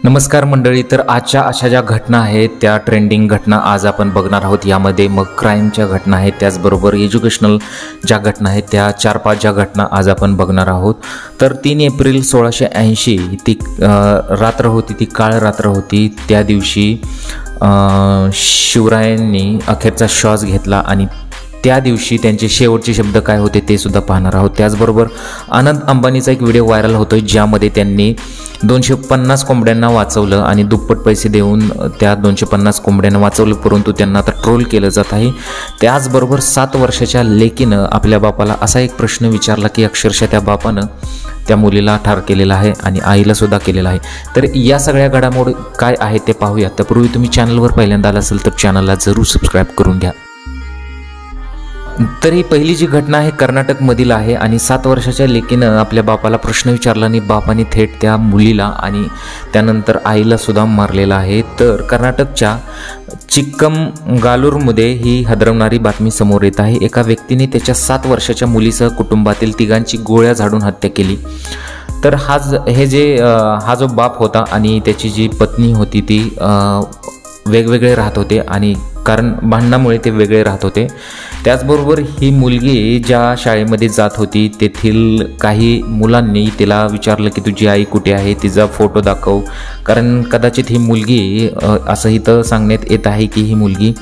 नमस्कार मंडळी, तर आजच्या अशा ज्या घटना आहेत त्या ट्रेंडिंग घटना आज आपण बघणार आहोत। यामध्ये मग क्राईमच्या घटना आहेत, त्याचबरोबर एज्युकेशनल ज्या घटना आहेत त्या 4-5 ज्या घटना आज आपण बघणार आहोत। तर 3 एप्रिल 1680 ती रात्र होती, ती काळ रात्र होती। त्या दिवशी शिवरायांनी अखेरचा श्वास घेतला आणि त्या दिवशी त्यांचे शेवटचे शब्द काय होते ते सुद्धा पाहणार आहोत। त्याचबरोबर अनंत अंबानीचा एक व्हिडिओ व्हायरल होतोय ज्यामध्ये त्यांनी 250 कोंबड्यांना वाचवलं आणि दुप्पट पैसे देऊन त्या 250 कोंबड्यांना वाचवलं, परंतु त्यांना आता ट्रोल केलं जात आहे। त्याचबरोबर 7 वर्षाच्या लेकीनं आपल्या बापाला असा एक प्रश्न विचारला की अक्षरशः त्या बापानं त्या मुलीला ठार केलेला आहे आणि आईला सुद्धा केलेला आहे। तर या सगळ्या घडामोडी काय आहेत ते पाहूया। त्यापूर्वी तुम्ही चॅनलवर पहिल्यांदा आला असेल तर चॅनलला जरूर सबस्क्राईब करून घ्या। तर ही पहिली जी घटना आहे कर्नाटकमधील आहे आणि 7 वर्षाच्या लेकीनं आपल्या बापाला प्रश्न विचारला आणि बापाने थेट त्या मुलीला आणि त्यानंतर आईला सुद्धा मारलेला आहे। तर कर्नाटकच्या चिक्कमगालूरमध्ये ही हादरवणारी बातमी समोर येत आहे। एका व्यक्तीने त्याच्या 7 वर्षाच्या मुलीसह कुटुंबातील तिघांची गोळ्या झाडून हत्या केली। तर हा जो बाप होता आणि त्याची जी पत्नी होती ती वेगवेगळे राहत होते आणि कारण भांडणामुळे ते वेगळे राहत होते। त्याचबरोबर ही मुलगी ज्या शाळेमध्ये जात होती तेथील काही मुलांनी तिला विचारलं की तुझी आई कुठे आहे, तिचा फोटो दाखव, कारण कदाचित ही मुलगी असं इथं सांगण्यात येत आहे की ही मुलगी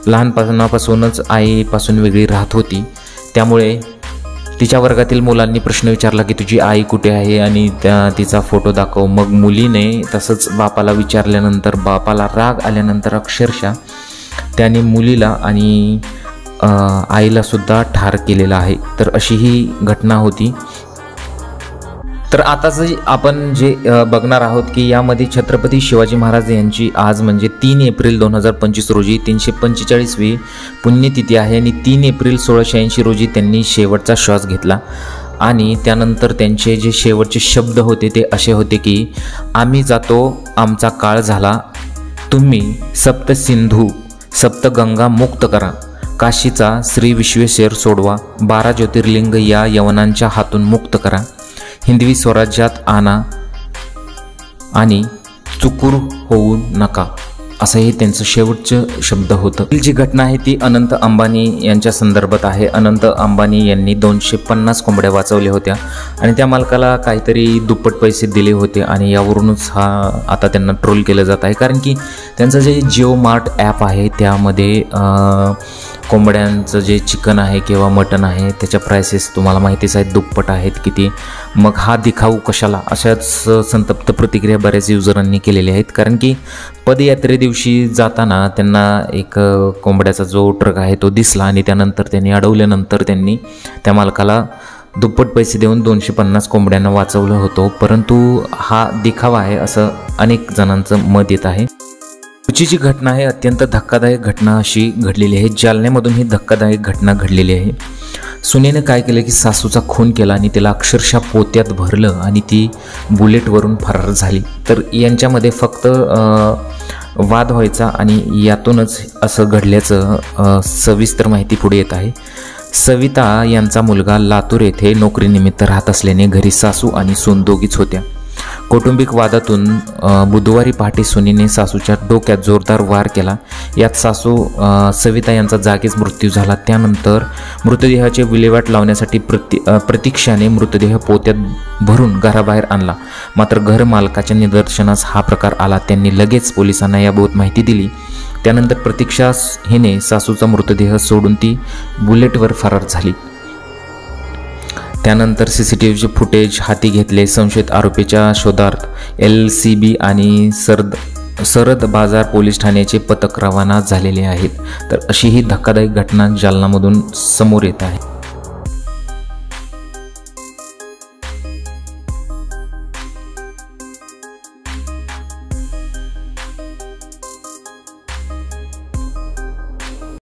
लहानपणापासूनच आईपासून वेगळी राहत होती। त्यामुळे तिच्या वर्गातील मुलांनी प्रश्न विचारला की तुझी आई कुठे आहे आणि तिचा फोटो दाखव। मग मुलीने तसंच बापाला विचारल्यानंतर बापाला राग आल्यानंतर अक्षरशः त्याने मुलीला आणि आईला सुद्धा ठार केलेला आहे। तर अशी ही घटना होती। तर आताच आपण जे बघणार आहोत की यामध्ये छत्रपती शिवाजी महाराज यांची आज म्हणजे 3 एप्रिल 2025 रोजी 345वी पुण्यतिथी आहे आणि 3 एप्रिल 1680 रोजी त्यांनी शेवटचा श्वास घेतला आणि त्यानंतर त्यांचे जे शेवटचे शब्द होते ते असे होते की आम्ही जातो, आमचा काळ झाला, तुम्ही सप्त सिंधू सप्तगंगा मुक्त करा, काशीचा श्री विश्वेश्वर सोडवा, 12 ज्योतिर्लिंग या यवनांच्या हातून मुक्त करा, हिंदवी स्वराज्यात आणा आणि चुकूर होऊ नका, असं हे त्यांचं शेवटचं शब्द होतं। ही जी घटना आहे ती अनंत अंबानी यांच्या संदर्भात आहे। अनंत अंबानी यांनी 250 कोंबड्या वाचवल्या होत्या आणि त्या मालकाला काहीतरी दुप्पट पैसे दिले होते आणि यावरूनच आता त्यांना ट्रोल केलं जात आहे। कारण की त्यांचं जे जिओ मार्ट ॲप आहे त्यामध्ये कोंबड्यांचं जे चिकन आहे किंवा मटन आहे त्याच्या प्राइसेस तुम्हाला माहितीच आहेत, दुप्पट आहेत किती। मग हा दिखाऊ कशाला, अशाच संतप्त प्रतिक्रिया बऱ्याच युजरांनी केलेल्या आहेत। कारण की पदयात्रे दिवशी जाताना त्यांना एक कोंबड्याचा जो ट्रक आहे तो दिसला आणि त्यानंतर त्यांनी अडवल्यानंतर त्यांनी त्या मालकाला दुप्पट पैसे देऊन 250 कोंबड्यांना वाचवलं होतं, परंतु हा दिखावा आहे असं अनेक जणांचं मत येत आहे। पुढची जी घटना आहे अत्यंत धक्कादायक घटना अशी घडलेली आहे। जालन्यामधून ही धक्कादायक घटना घडलेली आहे। सुनेनं काय केलं की सासूचा खून केला आणि तिला अक्षरशः पोत्यात भरलं आणि ती बुलेटवरून फरार झाली। तर यांच्यामध्ये फक्त वाद व्हायचा आणि यातूनच असं घडल्याचं सविस्तर माहिती पुढे येत आहे। सविता यांचा मुलगा लातूर येथे नोकरीनिमित्त राहत असल्याने घरी सासू आणि सून दोघीच होत्या। कौटुंबिक वादातून बुधवारी पहाटे सुनेने सासूच्या डोक्यात जोरदार वार केला। यात सासू सविता यांचा जागीच मृत्यू झाला। त्यानंतर मृतदेहाचे विल्हेवाट लावण्यासाठी प्रतीक्षाने मृतदेह पोत्यात भरून घराबाहेर आणला, मात्र घर मालकाच्या निदर्शनास हा प्रकार आला। त्यांनी लगेच पोलिसांना याबाबत माहिती दिली। त्यानंतर प्रतीक्षा हिने सासूचा मृतदेह सोडून ती बुलेटवर फरार झाली। त्यानंतर CCTVचे फुटेज हाती घेतले। संशयित आरोपीच्या शोधार्थ LCB आणि सरद बाजार पोलीस ठाण्याचे पथक रवाना झालेले आहेत। तर अशी ही धक्कादायक घटना जालनामधून समोर येत आहे।